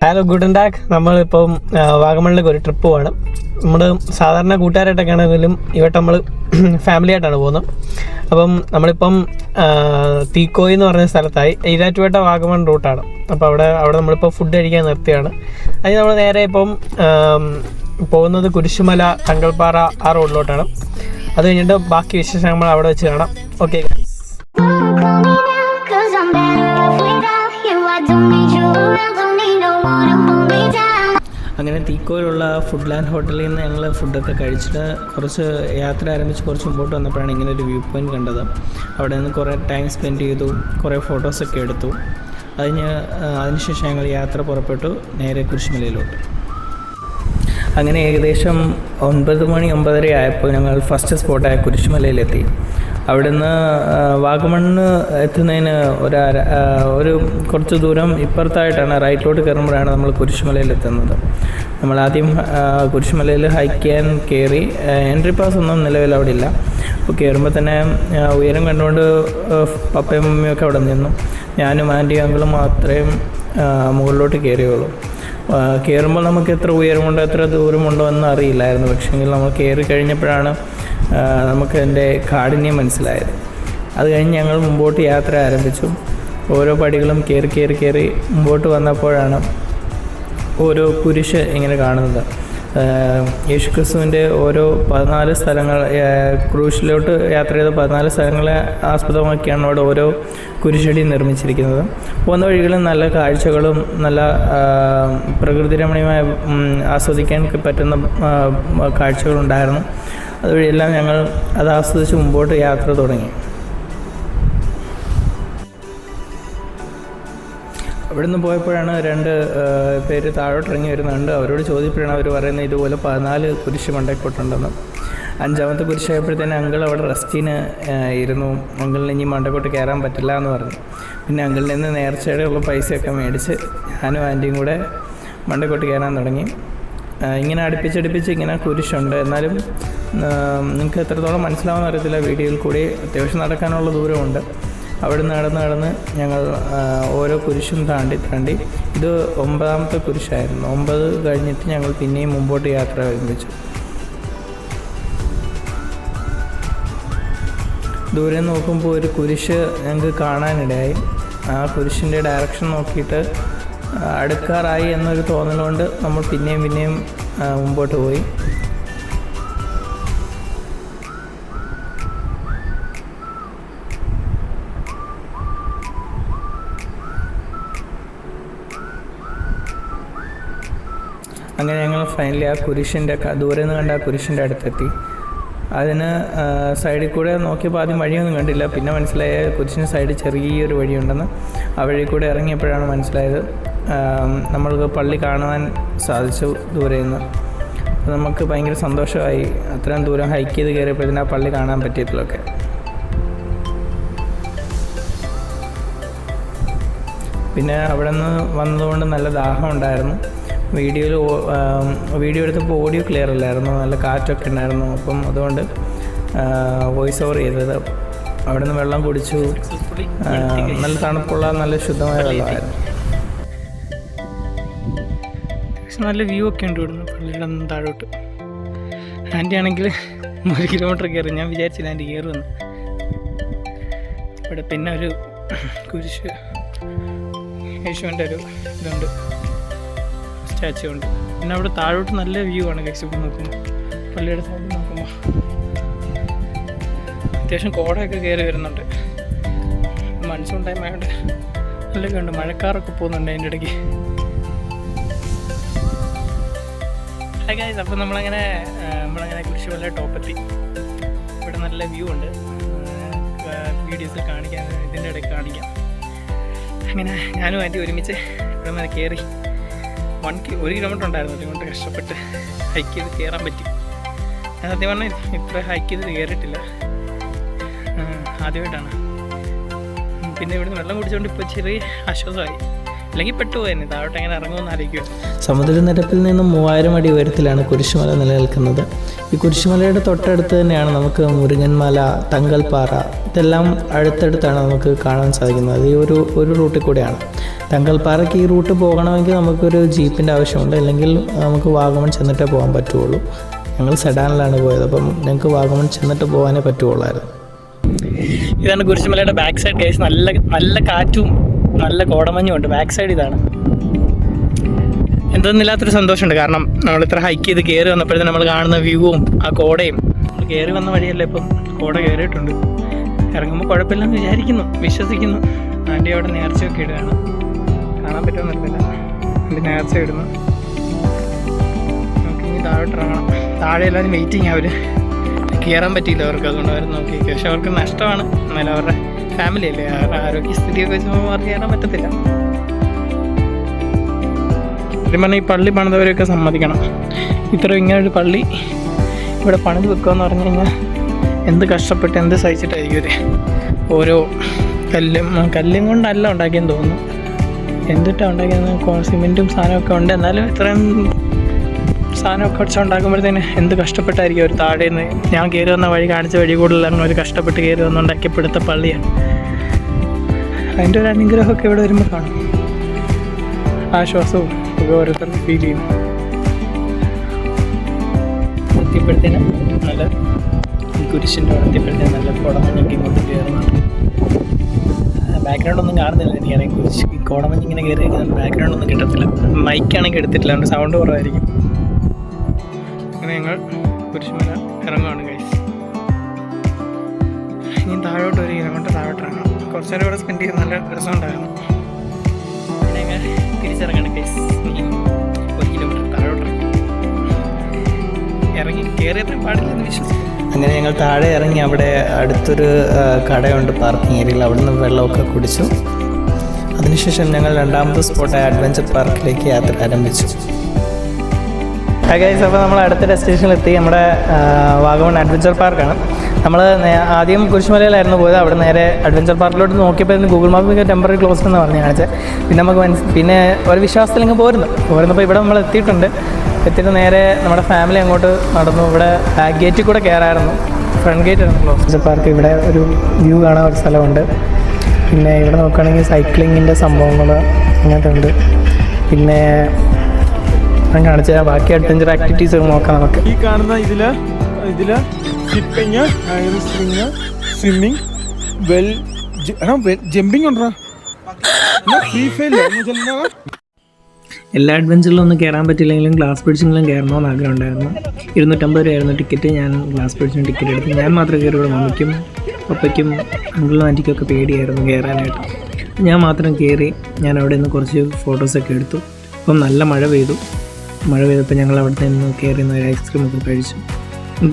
Hello ഗുഡൻ talk. നമ്മളിപ്പം വാഗമണിലേക്ക് ഒരു trip പോവാണ്. നമ്മൾ സാധാരണ കൂട്ടുകാരായിട്ടൊക്കെ ആണെങ്കിലും ഇവിടെ നമ്മൾ ഫാമിലി ആയിട്ടാണ് പോകുന്നത്. അപ്പം നമ്മളിപ്പം തീക്കോയി എന്ന് പറഞ്ഞ സ്ഥലത്തായി. ഈരാറ്റുപേട്ട വാഗമൺ റൂട്ടാണ്. അപ്പോൾ അവിടെ നമ്മളിപ്പോൾ ഫുഡ് കഴിക്കാൻ നിർത്തിയാണ്. അതിന് നമ്മൾ നേരെ ഇപ്പം പോകുന്നത് കുരിശുമല, തങ്കൾപ്പാറ ആ റോഡിലോട്ടാണ്. അത് കഴിഞ്ഞിട്ട് ബാക്കി വിശേഷങ്ങൾ നമ്മൾ അവിടെ വെച്ച് കാണാം. ഓക്കെ. അങ്ങനെ തീക്കോയിലുള്ള ഫുഡ് ലാൻഡ് ഹോട്ടലിൽ നിന്ന് ഞങ്ങൾ ഫുഡൊക്കെ കഴിച്ചിട്ട് കുറച്ച് യാത്ര ആരംഭിച്ച് കുറച്ച് മുമ്പോട്ട് വന്നപ്പോഴാണ് ഇങ്ങനെ ഒരു വ്യൂ പോയിൻറ്റ് കണ്ടത്. അവിടെ നിന്ന് കുറേ ടൈം സ്പെൻഡ് ചെയ്തു, കുറേ ഫോട്ടോസൊക്കെ എടുത്തു. അതിനുശേഷം ഞങ്ങൾ യാത്ര പുറപ്പെട്ടു നേരെ കുരിശുമലയിലോട്ട്. അങ്ങനെ ഏകദേശം 9:30 ആയപ്പോൾ ഞങ്ങൾ ഫസ്റ്റ് സ്പോട്ടായ കുരിശുമലയിലെത്തി. അവിടുന്ന് വാഗമണ്ണ് എത്തുന്നതിന് ഒരു കുറച്ച് ദൂരം ഇപ്പുറത്തായിട്ടാണ്, റൈറ്റിലോട്ട് കയറുമ്പോഴാണ് നമ്മൾ കുരിശുമലയിലെത്തുന്നത്. നമ്മളാദ്യം കുരിശുമലയിൽ ഹൈക്ക് ചെയ്യാൻ കയറി. എൻട്രി പാസ് ഒന്നും നിലവിൽ അവിടെ ഇല്ല. അപ്പോൾ കയറുമ്പോൾ തന്നെ ഉയരം കണ്ടുകൊണ്ട് പപ്പയും മമ്മിയൊക്കെ അവിടെ നിന്നു. ഞാനും ആൻറ്റിയും അങ്കിളും മാത്രമേ മുകളിലോട്ട് കയറിയുള്ളൂ. കയറുമ്പോൾ നമുക്ക് എത്ര ഉയരമുണ്ടോ എത്ര ദൂരമുണ്ടോ എന്ന് അറിയില്ലായിരുന്നു. പക്ഷേങ്കിൽ നമ്മൾ കയറി കഴിഞ്ഞപ്പോഴാണ് നമുക്ക് അതിൻ്റെ കാഠിന്യം മനസ്സിലായത്. അത് കഴിഞ്ഞ് ഞങ്ങൾ മുമ്പോട്ട് യാത്ര ആരംഭിച്ചു. ഓരോ പടികളും കയറി മുമ്പോട്ട് വന്നപ്പോഴാണ് ഓരോ കുരിശ് ഇങ്ങനെ കാണുന്നത്. യേശുക്രിസ്തുവിൻ്റെ ഓരോ 14 സ്ഥലങ്ങൾ, ക്രൂശിലോട്ട് യാത്ര ചെയ്ത 14 സ്ഥലങ്ങളെ ആസ്പദമാക്കിയാണ് അവിടെ ഓരോ കുരിശടി നിർമ്മിച്ചിരിക്കുന്നത്. പോകുന്ന വഴികളിൽ നല്ല കാഴ്ചകളും നല്ല പ്രകൃതിരമണീയമായ ആസ്വദിക്കാൻ പറ്റുന്ന കാഴ്ചകളുണ്ടായിരുന്നു. അതുവഴിയെല്ലാം ഞങ്ങൾ അത് ആസ്വദിച്ച് മുമ്പോട്ട് യാത്ര തുടങ്ങി. അവിടുന്ന് പോയപ്പോഴാണ് 2 പേര് താഴോട്ടിറങ്ങി വരുന്നുണ്ട്. അവരോട് ചോദിച്ചപ്പോഴാണ് അവർ പറയുന്നത് ഇതുപോലെ 14 കുരിശ് മണ്ടക്കോട്ടുണ്ടെന്ന്. 5ാമത്തെ കുരിശായപ്പോഴത്തേന് അങ്കിൾ അവിടെ റെസ്റ്റിന് ഇരുന്നു. അങ്കിളിന് ഇനി മണ്ടക്കോട്ട് കയറാൻ പറ്റില്ല എന്ന് പറഞ്ഞു. പിന്നെ അങ്കിളിൽ നിന്ന് നേർച്ചയുടെ ഉള്ള പൈസയൊക്കെ മേടിച്ച് ഞാനും ആൻറ്റിയും കൂടെ മണ്ടക്കോട്ട് കയറാൻ തുടങ്ങി. ഇങ്ങനെ അടുപ്പിച്ചടുപ്പിച്ച് ഇങ്ങനെ കുരിശുണ്ട്. എന്നാലും നിങ്ങൾക്ക് എത്രത്തോളം മനസ്സിലാവുമെന്ന് അറിയത്തില്ല. വീഡിയോയിൽ കൂടി അത്യാവശ്യം നടക്കാനുള്ള ദൂരമുണ്ട്. അവിടെ നടന്ന് ഞങ്ങൾ ഓരോ കുരിശും താണ്ടി ഇത് 9ാമത്തെ കുരിശായിരുന്നു. 9 കഴിഞ്ഞിട്ട് ഞങ്ങൾ പിന്നെയും മുമ്പോട്ട് യാത്ര ആരംഭിച്ചു. ദൂരെ നോക്കുമ്പോൾ ഒരു കുരിശ് ഞങ്ങൾക്ക് കാണാനിടയായി. ആ കുരിശിൻ്റെ ഡയറക്ഷൻ നോക്കിയിട്ട് അടുക്കാറായി എന്നൊരു തോന്നലുകൊണ്ട് നമ്മൾ പിന്നെയും മുമ്പോട്ട് പോയി. അങ്ങനെ ഞങ്ങൾ ഫൈനലി ആ കുരിശിൻ്റെ ദൂരെ നിന്ന് കണ്ട ആ കുരിശിൻ്റെ അടുത്തെത്തി. അതിന് സൈഡിൽ കൂടെ നോക്കിയപ്പോൾ ആദ്യം വഴിയൊന്നും കണ്ടില്ല. പിന്നെ മനസ്സിലായ കുരിശിന് സൈഡിൽ ചെറിയൊരു വഴിയുണ്ടെന്ന്. ആ വഴി കൂടെ ഇറങ്ങിയപ്പോഴാണ് മനസ്സിലായത് നമ്മൾക്ക് പള്ളി കാണുവാൻ സാധിച്ചു ദൂരെ നിന്ന്. അപ്പോൾ നമുക്ക് ഭയങ്കര സന്തോഷമായി. അത്രയും ദൂരം ഹൈക്ക് ചെയ്ത് കയറിയപ്പോഴത്തേന് ആ പള്ളി കാണാൻ പറ്റിയതിലൊക്കെ. പിന്നെ അവിടെ നിന്ന് വന്നതുകൊണ്ട് നല്ല ദാഹം ഉണ്ടായിരുന്നു. വീഡിയോ എടുത്തപ്പോൾ ഓഡിയോ ക്ലിയർ അല്ലായിരുന്നു, നല്ല കാറ്റൊക്കെ ഉണ്ടായിരുന്നു. അപ്പം അതുകൊണ്ട് വോയിസ് ഓവർ ചെയ്തത്. അവിടെ നിന്ന് വെള്ളം കുടിച്ചു. നല്ല തണുപ്പുള്ള നല്ല ശുദ്ധമായ വെള്ളമായിരുന്നു. നല്ല വ്യൂ ഒക്കെ ഉണ്ട് ഇവിടുന്ന് പള്ളിയുടെ നിന്ന് താഴോട്ട്. ആൻറ്റി ആണെങ്കിൽ 1 കിലോമീറ്റർ കയറി. ഞാൻ വിചാരിച്ചില്ല ആൻറ്റി കയറുമെന്ന്. ഇവിടെ പിന്നെ ഒരു കുരിശ് യേശുവിൻ്റെ ഒരു ഇതുണ്ട്, സ്റ്റാച്ചു ഉണ്ട്. പിന്നെ അവിടെ താഴോട്ട് നല്ല വ്യൂ ആണ് കഴിച്ചപ്പോൾ നോക്കുമ്പോൾ, പള്ളിയുടെ സൈഡിൽ നോക്കുമ്പോൾ. അത്യാവശ്യം കോടയൊക്കെ കയറി വരുന്നുണ്ട്. മൺസൂൺ ടൈം ആയതുകൊണ്ട് നല്ലൊക്കെ ഉണ്ട്. മഴക്കാറൊക്കെ പോകുന്നുണ്ട് അതിൻ്റെ ഇടയ്ക്ക്. ഗൈസ്, അപ്പോൾ നമ്മളങ്ങനെ കുരിശുമല ടോപ്പെത്തി. ഇവിടെ നല്ല വ്യൂ ഉണ്ട്. വീഡിയോസിൽ കാണിക്കാൻ, ഇതിൻ്റെ ഇടയ്ക്ക് കാണിക്കാം. അങ്ങനെ ഞാനും ആൻറ്റി ഒരുമിച്ച് ഇവിടെ നിന്ന് കയറി. 1 കിലോമീറ്റർ ഉണ്ടായിരുന്നു. 1 കിലോമീറ്റർ കഷ്ടപ്പെട്ട് ഹൈക്ക് ചെയ്ത് കയറാൻ പറ്റി. ഞാൻ സത്യം പറഞ്ഞാൽ ഇത്ര ഹൈക്ക് ചെയ്ത് കയറിയിട്ടില്ല, ആദ്യമായിട്ടാണ്. പിന്നെ ഇവിടുന്ന് വെള്ളം കുടിച്ചുകൊണ്ട് ഇപ്പോൾ ചെറിയ ആശ്വാസമായി. അല്ലെങ്കിൽ പെട്ടുപോയെന്നെ താഴോട്ട് എങ്ങനെ ഇറങ്ങുമെന്ന് ആലോചിക്കുക. സമുദ്രനിരപ്പിൽ നിന്നും 3000 അടി ഉയരത്തിലാണ് കുരിശുമല നിലനിൽക്കുന്നത്. ഈ കുരിശുമലയുടെ തൊട്ടടുത്ത് തന്നെയാണ് നമുക്ക് മുരുങ്ങൻമല, തങ്കൽപ്പാറ, ഇതെല്ലാം അടുത്തടുത്താണ് നമുക്ക് കാണാൻ സാധിക്കുന്നത്. അത് ഈ ഒരു റൂട്ടിൽ കൂടെയാണ്. തങ്കൽപ്പാറയ്ക്ക് ഈ റൂട്ട് പോകണമെങ്കിൽ നമുക്കൊരു ജീപ്പിൻ്റെ ആവശ്യമുണ്ട്, അല്ലെങ്കിൽ നമുക്ക് വാഗമൺ ചെന്നിട്ടേ പോകാൻ പറ്റുള്ളൂ. ഞങ്ങൾ സെഡാനിലാണ് പോയത്, അപ്പം ഞങ്ങൾക്ക് വാഗമൺ ചെന്നിട്ട് പോകാനേ പറ്റുള്ളായിരുന്നു. ഇതാണ് കുരിശുമലയുടെ ബാക്ക് സൈഡ് കേസ്. നല്ല കാറ്റും നല്ല കോടമഞ്ഞും ഉണ്ട്. ബാക്ക് സൈഡ് ഇതാണ്. എന്തെന്നില്ലാത്തൊരു സന്തോഷമുണ്ട്. കാരണം നമ്മൾ ഇത്ര ഹൈക്ക് ചെയ്ത് കയറി വന്നപ്പോഴത്തേനും നമ്മൾ കാണുന്ന വ്യൂവും ആ കോടയും, നമ്മൾ കയറി വന്ന വഴിയല്ല ഇപ്പം കോട കയറിയിട്ടുണ്ട്. ഇറങ്ങുമ്പോൾ കുഴപ്പമില്ലെന്ന് വിശ്വസിക്കുന്നു. ആൻറ്റി അവിടെ നേർച്ചയൊക്കെ ഇടുകയാണ്. കാണാൻ പറ്റുമെന്നറിയില്ല. ആൻറ്റി നേർച്ച ഇടുന്നു. നമുക്ക് ഇനി താഴോട്ട് ഇറങ്ങണം. താഴെ എല്ലാവരും വെയിറ്റിംഗ്. അവർ കയറാൻ പറ്റിയില്ല അവർക്ക്, അതുകൊണ്ട് അവർ നോക്കിയിരിക്കും. പക്ഷെ അവർക്ക് നഷ്ടമാണ്. എന്നാലും അവരുടെ ഫാമിലി അല്ലേ, അവരുടെ ആരോഗ്യസ്ഥിതിയൊക്കെ വെച്ച് അവർക്ക് കയറാൻ പറ്റത്തില്ല. സത്യം പറഞ്ഞാൽ ഈ പള്ളി പണിതവരെയൊക്കെ സമ്മതിക്കണം. ഇങ്ങനൊരു പള്ളി ഇവിടെ പണിത് വെക്കുകയെന്ന് പറഞ്ഞു കഴിഞ്ഞാൽ എന്ത് കഷ്ടപ്പെട്ട് എന്ത് സഹിച്ചിട്ടായിരിക്കും ഒരു ഓരോ കല്ലും കൊണ്ടല്ല ഉണ്ടാക്കിയെന്ന് തോന്നുന്നു. എന്തിട്ടാണ് ഉണ്ടാക്കിയത്? സിമെൻറ്റും സാധനമൊക്കെ ഉണ്ട്. എന്നാലും ഇത്രയും സാധനമൊക്കെ വെച്ച് ഉണ്ടാക്കുമ്പോഴത്തേന് എന്ത് കഷ്ടപ്പെട്ടായിരിക്കും ഒരു താഴെ നിന്ന്. ഞാൻ കയറി വന്ന വഴി കാണിച്ച വഴി കൂടുതലാണ് ഒരു കഷ്ടപ്പെട്ട് കയറി വന്ന് ഉണ്ടാക്കിയപ്പെടുത്ത പള്ളിയാണ്. അതിൻ്റെ ഒരു അനുഗ്രഹമൊക്കെ ഇവിടെ വരുമ്പോൾ കാണും. ആശ്വാസവും ഒക്കെ ഓരോരുത്തർക്ക് ഫീൽ ചെയ്യും. എത്തിയപ്പോഴത്തേനും നല്ല കുരിശിൻ്റെ അവിടെ എത്തിയപ്പോഴത്തേനും നല്ല കുടമഞ്ഞൊക്കെ ഇങ്ങോട്ട് കയറുന്നുണ്ട്. ബാക്ക്ഗ്രൗണ്ട് ഒന്നും കാണുന്നില്ല എനിക്കാണെങ്കിൽ. കുരിശ് ഈ കോടമഞ്ഞ് ഇങ്ങനെ കയറിയിരിക്കുന്നത് ബാക്ക്ഗ്രൗണ്ട് ഒന്നും കിട്ടത്തില്ല. മൈക്കാണെങ്കിൽ എടുത്തിട്ടില്ല, അതുകൊണ്ട് സൗണ്ട് കുറവായിരിക്കും. അങ്ങനെ ഞങ്ങൾ കുരിശുമല ഇറങ്ങുകയാണ് ഗൈസ്. ഇനി താഴോട്ട് വരിക, അങ്ങോട്ട് താഴോട്ട് ഇറങ്ങണം. കുറച്ച് നേരം ഇവിടെ സ്പെൻഡ് ചെയ്ത് നല്ല രസമുണ്ടായിരുന്നു. പിന്നെ ഞങ്ങൾ തിരിച്ചിറങ്ങണം ഗൈസ്. 1 കിലോമീറ്റർ താഴോട്ട് ഇറങ്ങി കയറിയത്ര പാടില്ലെന്ന് വിശ്വസിക്കും. അങ്ങനെ ഞങ്ങൾ താഴെ ഇറങ്ങി. അവിടെ അടുത്തൊരു കടയുണ്ട് പാർക്കിംഗ് ഏരിയയിൽ. അവിടെ നിന്ന് വെള്ളമൊക്കെ കുടിച്ചു. അതിനുശേഷം ഞങ്ങൾ രണ്ടാമത്തെ സ്പോട്ടായ അഡ്വഞ്ചർ പാർക്കിലേക്ക് യാത്ര ആരംഭിച്ചു. ഗൈസ്, അപ്പോൾ നമ്മൾ അടുത്ത ഡെസ്റ്റിനേഷനിലെത്തി. നമ്മുടെ വാഗമൺ അഡ്വഞ്ചർ പാർക്കാണ്. നമ്മൾ ആദ്യം കുരിശുമലയിലായിരുന്നു പോയത്. അവിടെ നേരെ അഡ്വഞ്ചർ പാർക്കിലോട്ട് നോക്കിയപ്പോൾ ഗൂഗിൾ മാപ്പിൽ ടെമ്പററി ക്ലോസ് എന്ന് പറഞ്ഞ് കാണിച്ചത്. പിന്നെ നമുക്ക് പിന്നെ ഒരു വിശ്വാസത്തിൽ ഇങ്ങ് പോരുന്നപ്പോൾ ഇവിടെ നമ്മൾ എത്തിയിട്ട് നേരെ നമ്മുടെ ഫാമിലി അങ്ങോട്ട് നടന്നു. ഇവിടെ ബാക്ക് ഗേറ്റിൽ കൂടെ കയറായിരുന്നു. ഫ്രണ്ട് ഗേറ്റ് ആയിരുന്നു ക്ലോസ്. അഡ്വഞ്ചർ പാർക്ക് ഇവിടെ ഒരു വ്യൂ കാണാൻ ഒരു സ്ഥലമുണ്ട്. പിന്നെ ഇവിടെ നോക്കുകയാണെങ്കിൽ സൈക്ലിങ്ങിൻ്റെ സംഭവങ്ങൾ അങ്ങനത്തെ ഉണ്ട്. പിന്നെ ഞാൻ കാണിച്ച ബാക്കി അഡ്വഞ്ചർ ആക്ടിവിറ്റീസ് നോക്കാം നമുക്ക്. ഈ കാണുന്ന ഇതില് ഷിപ്പിങ്, സ്വിമ്മിങ്, ജമ്പിങ് ഉണ്ടോ? എല്ലാ അഡ്വഞ്ചറിലും ഒന്നും കയറാൻ പറ്റില്ലെങ്കിലും ഗ്ലാസ് ബ്രിഡ്ജിലും കയറണമെന്ന് ആഗ്രഹം ഉണ്ടായിരുന്നു. 250 രൂപയായിരുന്നു ടിക്കറ്റ്. ഞാൻ ഗ്ലാസ് ബ്രിഡ്ജിന് ടിക്കറ്റ് എടുത്തു. ഞാൻ മാത്രം കയറി. മമ്മിക്കും പപ്പയ്ക്കും അങ്കിളിനും ആൻറ്റിക്കൊക്കെ പേടിയായിരുന്നു കയറാനായിട്ട്. ഞാൻ മാത്രം കയറി. ഞാൻ അവിടെ നിന്ന് കുറച്ച് ഫോട്ടോസൊക്കെ എടുത്തു. അപ്പം നല്ല മഴ പെയ്തപ്പോൾ ഞങ്ങൾ അവിടെ നിന്ന് കയറി ഒരു ഐസ്ക്രീമൊക്കെ കഴിച്ചു.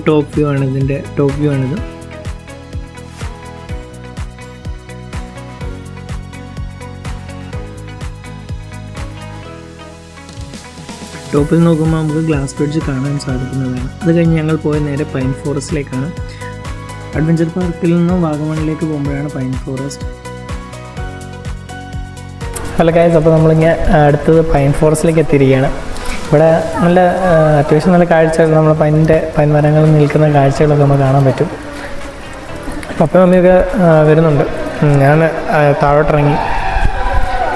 ടോപ്പ് വ്യൂ ആണിത്. ടോപ്പിൽ നോക്കുമ്പോൾ നമുക്ക് ഗ്ലാസ് ബ്രിഡ്ജ് കാണാൻ സാധിക്കുന്നതാണ്. അത് കഴിഞ്ഞ് ഞങ്ങൾ പോയ നേരെ പൈൻ ഫോറസ്റ്റിലേക്കാണ്. അഡ്വഞ്ചർ പാർക്കിൽ നിന്ന് വാഗമണിലേക്ക് പോകുമ്പോഴാണ് പൈൻ ഫോറസ്റ്റ്. ഹലോ ഗൈസ്, അപ്പോൾ നമ്മളിങ്ങനെ അടുത്തത് പൈൻ ഫോറസ്റ്റിലേക്ക് എത്തിയിരിക്കുകയാണ്. ഇവിടെ നല്ല അത്യാവശ്യം നല്ല കാഴ്ചകൾ, നമ്മൾ പൈൻ മരങ്ങളിൽ നിൽക്കുന്ന കാഴ്ചകളൊക്കെ നമുക്ക് കാണാൻ പറ്റും. പപ്പയും മമ്മിയൊക്കെ വരുന്നുണ്ട്. ഞാൻ താഴോട്ടിറങ്ങി.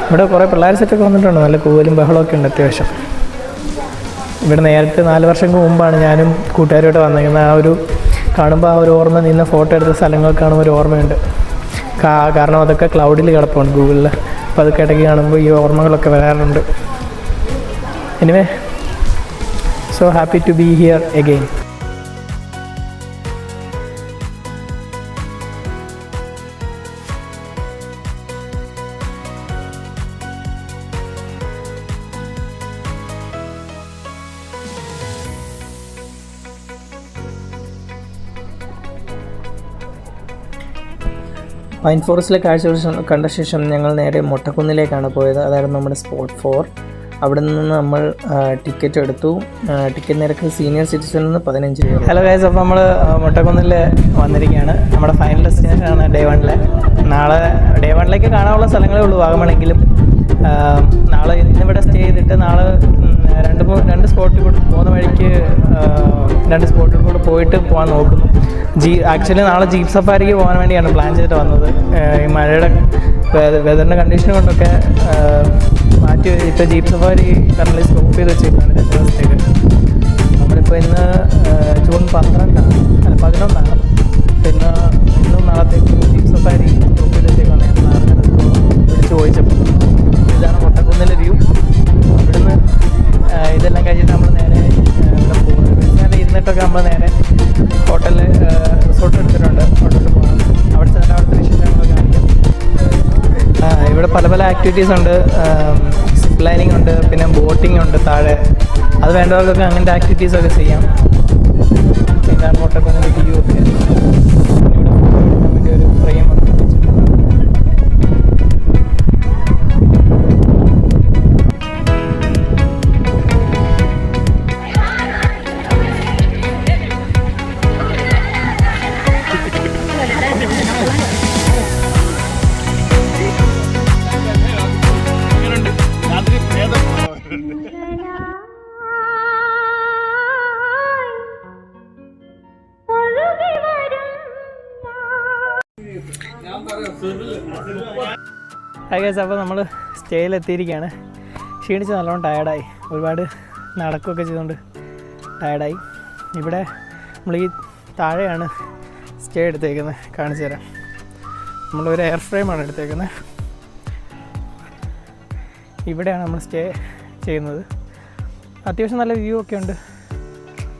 ഇവിടെ കുറേ പിള്ളേർ സെറ്റൊക്കെ വന്നിട്ടുണ്ട്. നല്ല കൂവലും ബഹളമൊക്കെ ഉണ്ട് അത്യാവശ്യം. ഇവിടെ നേരത്തെ 4 വർഷം മുമ്പാണ് ഞാനും കൂട്ടുകാരുമായിട്ട് വന്നിരിക്കുന്നത്. ആ ഒരു കാണുമ്പോൾ ആ ഒരു ഓർമ്മ, നിന്ന് ഫോട്ടോ എടുത്ത സ്ഥലങ്ങളൊക്കെ കാണുമ്പോൾ ഒരു ഓർമ്മയുണ്ട്. കാരണം അതൊക്കെ ക്ലൗഡിൽ കിടപ്പുണ്ട് ഗൂഗിളിൽ. അപ്പോൾ അതൊക്കെ ഇടയ്ക്ക് കാണുമ്പോൾ ഈ ഓർമ്മകളൊക്കെ വരാറുണ്ട്. Anyway, so happy to be here again. Pine ഫോറസ്റ്റിലെ കാഴ്ചകൾ കണ്ട ശേഷം ഞങ്ങൾ നേരെ മൊട്ടക്കുന്നിലേക്കാണ് പോയത്. അതായിരുന്നു നമ്മുടെ സ്പോട്ട് 4. അവിടെ നിന്ന് നമ്മൾ ടിക്കറ്റ് എടുത്തു. ടിക്കറ്റ് നിരക്ക് സീനിയർ സിറ്റിസണിന് 15 രൂപ. ഹലോ ഗൈസ്, അപ്പോൾ നമ്മൾ മൊട്ടക്കുന്നിൽ വന്നിരിക്കുകയാണ്. നമ്മുടെ ഫൈനൽ ഡെസ്റ്റിനേഷനാണ് ഡേ 1. നാളെ ഡേ 1 കാണാനുള്ള സ്ഥലങ്ങളേ ഉള്ളൂ വാഗമണെങ്കിലും. നാളെ ഇന്നിവിടെ സ്റ്റേ ചെയ്തിട്ട് നാളെ രണ്ട് സ്പോട്ടിൽ കൂടെ പോകുന്ന വഴിക്ക് 2 സ്പോട്ടിൽ കൂടെ പോയിട്ട് പോകാൻ നോക്കുന്നു. ആക്ച്വലി നാളെ ജീപ്പ് സഫാരിക്ക് പോകാൻ വേണ്ടിയാണ് പ്ലാൻ ചെയ്തിട്ട് വന്നത്. ഈ മഴയുടെ വെതറിൻ്റെ കണ്ടീഷൻ കൊണ്ടൊക്കെ മാറ്റി ഇപ്പോൾ ജീപ്പ് സഫാരി കറൻറ്റ്ലി സ്റ്റോപ്പ് ചെയ്ത് വെച്ചേക്കാണ് 2 ദിവസത്തേക്ക്. നമ്മളിപ്പോൾ ഇന്ന് ജൂൺ 11 പിന്നെ ഇന്നും നാളത്തേക്ക് ജീപ്പ് സഫാരി സ്റ്റോപ്പ് ചെയ്ത് വെച്ചേക്കാണ്. ഞാൻ വിളിച്ച് ചോദിച്ചപ്പോൾ ഇതാണ് മൊട്ടക്കുന്നിലെ വ്യൂ. ഇവിടുന്ന് ഇതെല്ലാം കഴിഞ്ഞിട്ട് നമ്മൾ നേരെ ഇവിടെ പോകുന്നത് ഇരുന്നിട്ടൊക്കെ നമ്മൾ നേരെ ഹോട്ടലിൽ റിസോർട്ട് എടുത്തിട്ടുണ്ട്. ഹോട്ടലിൽ പോകണം. അവിടെ ചെന്നിട്ട് അവിടുത്തെ വിശേഷങ്ങൾ കാണിക്കാം. ഇവിടെ പല ആക്ടിവിറ്റീസ് ഉണ്ട്. സിപ്പ് ലൈനിങ് ഉണ്ട്, പിന്നെ ബോട്ടിംഗ് ഉണ്ട് താഴെ. അത് വേണ്ടവർക്കൊക്കെ അങ്ങനത്തെ ആക്ടിവിറ്റീസൊക്കെ ചെയ്യാം. ഇതാണ് മൊട്ടക്കുന്നിലെ വ്യൂ ഒക്കെ. ഇവിടെ ഫോട്ടോ എടുക്കാൻ വേണ്ടി ഒരു ഫ്രെയിം ഒക്കെ വെച്ചിട്ടുണ്ട്. ഹായ് ഗൈസ്, അപ്പോൾ നമ്മൾ സ്റ്റേയിലെത്തിയിരിക്കുകയാണ്. ക്ഷീണിച്ച് നല്ലോണം ടയർഡായി. ഒരുപാട് നടക്കുകയൊക്കെ ചെയ്തുകൊണ്ട് ടയർഡായി. ഇവിടെ നമ്മൾ ഈ താഴെയാണ് സ്റ്റേ എടുത്തേക്കുന്നത്. കാണിച്ചു തരാം. നമ്മളൊരു എയർ ഫ്രെയിമാണ് എടുത്തേക്കുന്നത്. ഇവിടെയാണ് നമ്മൾ സ്റ്റേ ചെയ്യുന്നത്. അത്യാവശ്യം നല്ല വ്യൂ ഒക്കെ ഉണ്ട്.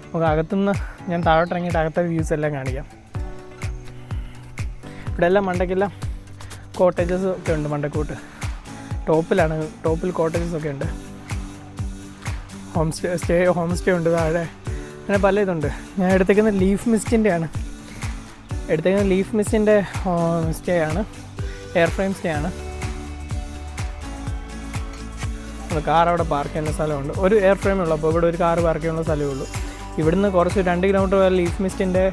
നമുക്ക് അകത്തുനിന്ന് ഞാൻ താഴോട്ടിറങ്ങിയിട്ട് അകത്തെ വ്യൂസ് എല്ലാം കാണിക്കാം. ഇവിടെ എല്ലാം മണ്ടയ്ക്കെല്ലാം കോട്ടേജസ് ഒക്കെ ഉണ്ട്. മണ്ടക്കോട്ട് ടോപ്പിൽ കോട്ടേജസ് ഒക്കെ ഉണ്ട്. ഹോം സ്റ്റേ ഉണ്ട് താഴെ. അങ്ങനെ പല ഇതുണ്ട്. ഞാൻ എടുത്തേക്കുന്നത് ലീഫ് മിസ്റ്റിൻ്റെ സ്റ്റേ ആണ്. എയർ ഫ്രെയിം സ്റ്റേ ആണ്. കാർ അവിടെ പാർക്ക് ചെയ്യുന്ന സ്ഥലമുണ്ട്. ഒരു എയർ ഫ്രെയിമേ ഉള്ളൂ. അപ്പോൾ ഇവിടെ ഒരു കാർ പാർക്ക് ചെയ്യുന്ന സ്ഥലമേ ഉള്ളൂ. ഇവിടുന്ന് കുറച്ച് 2 കിലോമീറ്റർ വരെ ലീഫ് മിസ്റ്റിൻ്റെ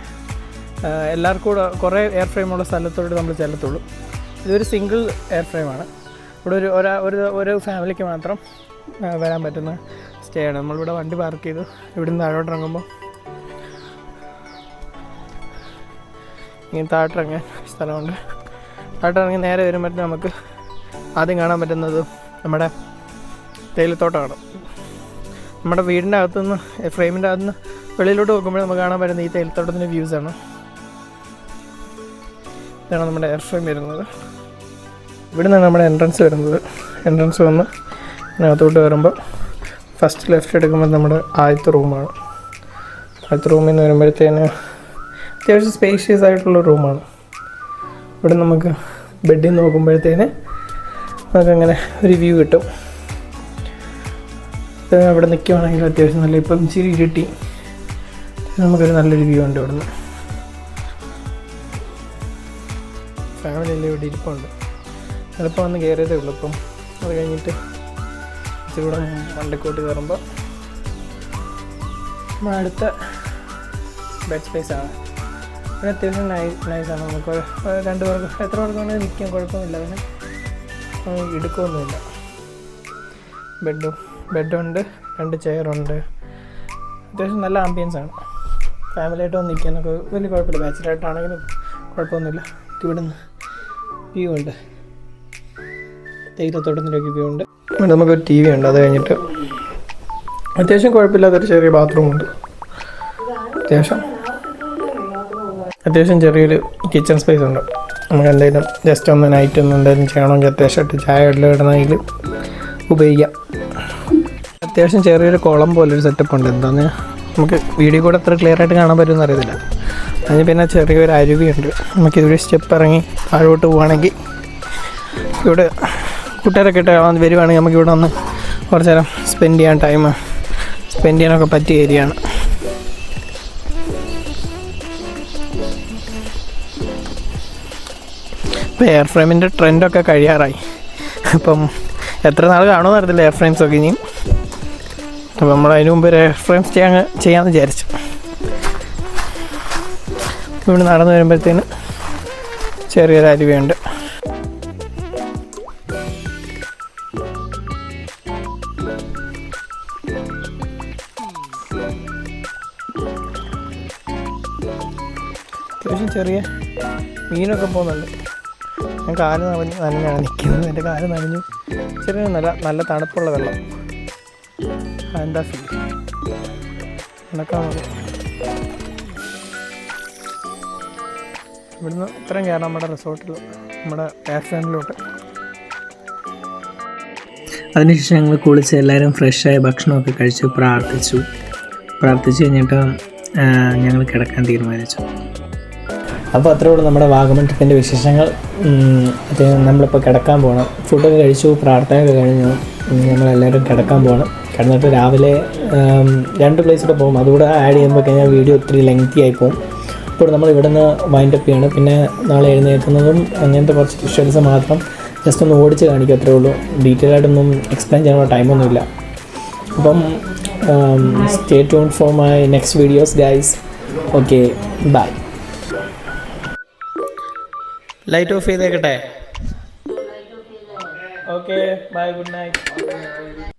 എല്ലാവർക്കും കൂടെ കുറേ എയർ ഫ്രെയിമുള്ള സ്ഥലത്തോട്ട് നമ്മൾ ചെല്ലത്തുള്ളൂ. ഇതൊരു സിംഗിൾ എയർ ഫ്രെയിമാണ്. ഇവിടെ ഒരു ഫാമിലിക്ക് മാത്രം വരാൻ പറ്റുന്ന സ്റ്റേ ആണ്. നമ്മളിവിടെ വണ്ടി പാർക്ക് ചെയ്തു. ഇവിടുന്ന് താഴോട്ട് ഇറങ്ങുമ്പോൾ ഇങ്ങനെ താഴോട്ടിറങ്ങാൻ സ്ഥലമുണ്ട്. താഴോട്ടിറങ്ങി നേരെ വരുമ്പോഴത്തേക്ക് നമുക്ക് ആദ്യം കാണാൻ പറ്റുന്നത് നമ്മുടെ തേയിലത്തോട്ടമാണ്. നമ്മുടെ വീടിൻ്റെ അകത്തുനിന്ന് ഫ്രെയിമിൻ്റെ അകത്തുനിന്ന് വെളിയിലോട്ട് നോക്കുമ്പോൾ നമുക്ക് കാണാൻ പറ്റുന്ന ഈ തേയിലത്തോട്ടത്തിൻ്റെ വ്യൂസാണ്. ഇതാണ് നമ്മുടെ എയർ ഫ്രെയിം വരുന്നത്. ഇവിടെ നിന്നാണ് നമ്മുടെ എൻട്രൻസ് വരുന്നത്. എൻട്രൻസ് വന്ന് അതിനകത്തോട്ട് വരുമ്പോൾ ഫസ്റ്റ് ലെഫ്റ്റ് എടുക്കുമ്പോൾ നമ്മുടെ ആദ്യത്തെ റൂമാണ്. ആദ്യത്തെ റൂമിൽ നിന്ന് വരുമ്പോഴത്തേന് അത്യാവശ്യം സ്പേഷ്യസ് ആയിട്ടുള്ള റൂമാണ്. ഇവിടെ നമുക്ക് ബെഡിൽ നോക്കുമ്പോഴത്തേന് നമുക്കങ്ങനെ ഒരു വ്യൂ കിട്ടും. അവിടെ നിൽക്കുവാണെങ്കിൽ അത്യാവശ്യം നല്ല, ഇപ്പം ഇച്ചിരി ഇരുട്ടി, നമുക്കൊരു നല്ലൊരു വ്യൂ ഉണ്ട് ഇവിടുന്ന്. ഫാമിലിയെല്ലാം ഇവിടെ ഇരിപ്പുണ്ട്. എളുപ്പം വന്ന് കയറിയതേ ഉള്ളൂ. ഇപ്പം അത് കഴിഞ്ഞിട്ട് ഇച്ചിരി കൂടെ മണ്ടക്കോട്ട് കയറുമ്പോൾ അടുത്ത ബെഡ് സ്പേസാണ്. പിന്നെ അത്യാവശ്യം നൈസാണ്. നമുക്ക് 2 പേർക്ക് എത്ര പേർക്ക് വേണമെങ്കിൽ നിൽക്കാൻ കുഴപ്പമൊന്നുമില്ല. അതിന് ഇടുക്കമൊന്നുമില്ല. ബെഡുണ്ട്, 2 ചെയറുണ്ട്. അത്യാവശ്യം നല്ല ആംബിയൻസാണ്. ഫാമിലിയായിട്ട് വന്ന് നിൽക്കാനൊക്കെ വലിയ കുഴപ്പമില്ല. ബാച്ചിലായിട്ടാണെങ്കിലും കുഴപ്പമൊന്നുമില്ല. ഇവിടുന്ന് വ്യൂ ഉണ്ട്. തേയിലത്തോട്ടത്തിൻ്റെ വ്യൂ ഉണ്ട്. ഇവിടെ നമുക്കൊരു TV ഉണ്ട്. അത് കഴിഞ്ഞിട്ട് അത്യാവശ്യം കുഴപ്പമില്ലാത്തൊരു ചെറിയ ബാത്റൂമുണ്ട്. അത്യാവശ്യം ചെറിയൊരു കിച്ചൺ സ്പേസ് ഉണ്ട്. നമുക്ക് എന്തെങ്കിലും ജസ്റ്റ് ഒന്ന് നൈറ്റ് ഒന്ന് എന്തെങ്കിലും ചെയ്യണമെങ്കിൽ അത്യാവശ്യമായിട്ട് ചായ ഇടണമെങ്കിൽ ഉപയോഗിക്കാം. അത്യാവശ്യം ചെറിയൊരു കുളം പോലൊരു സെറ്റപ്പ് ഉണ്ട്. എന്താണെന്ന് നമുക്ക് വീഡിയോ കൂടെ അത്ര ക്ലിയർ ആയിട്ട് കാണാൻ പറ്റുമെന്ന് അറിയത്തില്ല. അതിന് പിന്നെ ചെറിയൊരു അരുവിയുണ്ട്. നമുക്കിവിടെ സ്റ്റെപ്പ് ഇറങ്ങി താഴോട്ട് പോവുകയാണെങ്കിൽ ഇവിടെ കൂട്ടുകാരൊക്കെ ഇട്ട് വരുവാണെങ്കിൽ നമുക്കിവിടെ ഒന്ന് കുറച്ച് നേരം സ്പെൻഡ് ചെയ്യാനൊക്കെ പറ്റിയ ഏരിയയാണ്. ഇപ്പോൾ എയർ ഫ്രെയിമിൻ്റെ ട്രെൻഡൊക്കെ കഴിയാറായി. അപ്പം എത്ര നാൾ കാണുമെന്ന് അറിയത്തില്ല എയർ ഫ്രെയിംസൊക്കെ ഇനിയും. അപ്പോൾ നമ്മൾ അതിന് മുമ്പ് റെഫറൻസ് ചെയ്യാമെന്ന് വിചാരിച്ചു. ഇവിടെ നടന്നു വരുമ്പോഴത്തേന് ചെറിയൊരു അരുവിയുണ്ട്. അത്യാവശ്യം ചെറിയ മീനൊക്കെ പോകുന്നുണ്ട്. ഞാൻ കാല് നനഞ്ഞാണ് നിൽക്കുന്നത്. എൻ്റെ കാല് നനഞ്ഞു. ചെറിയ നല്ല തണുപ്പുള്ള വെള്ളം. എന്താ ഫീൽ നടക്കാൻ മതി. ഇവിടുന്ന് ഇത്രയും കയറാം നമ്മുടെ റിസോർട്ടിൽ, നമ്മുടെ റെസ്റ്റോറൻറ്റിലോട്ട്. അതിനുശേഷം ഞങ്ങൾ കുളിച്ച് എല്ലാവരും ഫ്രഷായി ഭക്ഷണമൊക്കെ കഴിച്ച് പ്രാർത്ഥിച്ചു കഴിഞ്ഞിട്ട് ഞങ്ങൾ കിടക്കാൻ തീരുമാനിച്ചു. അപ്പോൾ അത്രേ ഉള്ളൂ നമ്മുടെ വാഗമൺ ട്രിപ്പിൻ്റെ വിശേഷങ്ങൾ. നമ്മളിപ്പോൾ കിടക്കാൻ പോകണം. ഫുഡൊക്കെ കഴിച്ചു, പ്രാർത്ഥനയൊക്കെ കഴിഞ്ഞു. നമ്മളെല്ലാവരും കിടക്കാൻ പോകണം. കിടന്നിട്ട് രാവിലെ 2 പ്ലേസിൽ പോകും. അതുകൂടെ ആഡ് ചെയ്യുമ്പോൾ കഴിഞ്ഞാൽ വീഡിയോ ഒത്തിരി ലെങ്തി ആയി പോകും. അപ്പോൾ നമ്മൾ ഇവിടെ നിന്ന് വൈൻഡപ്പ് ചെയ്യണം. പിന്നെ നാളെ എഴുന്നേൽക്കുന്നതും അങ്ങനത്തെ കുറച്ച് വിഷ്വൽസ് മാത്രം ജസ്റ്റ് ഒന്ന് ഓടിച്ച് കാണിക്കും, അത്രേ ഉള്ളൂ. ഡീറ്റെയിൽ ആയിട്ടൊന്നും എക്സ്പ്ലെയിൻ ചെയ്യാനുള്ള ടൈമൊന്നുമില്ല. അപ്പം stay tuned for my next videos guys. Okay, bye. Light off ചെയ്തേക്കട്ടെ? Okay, bye, good night.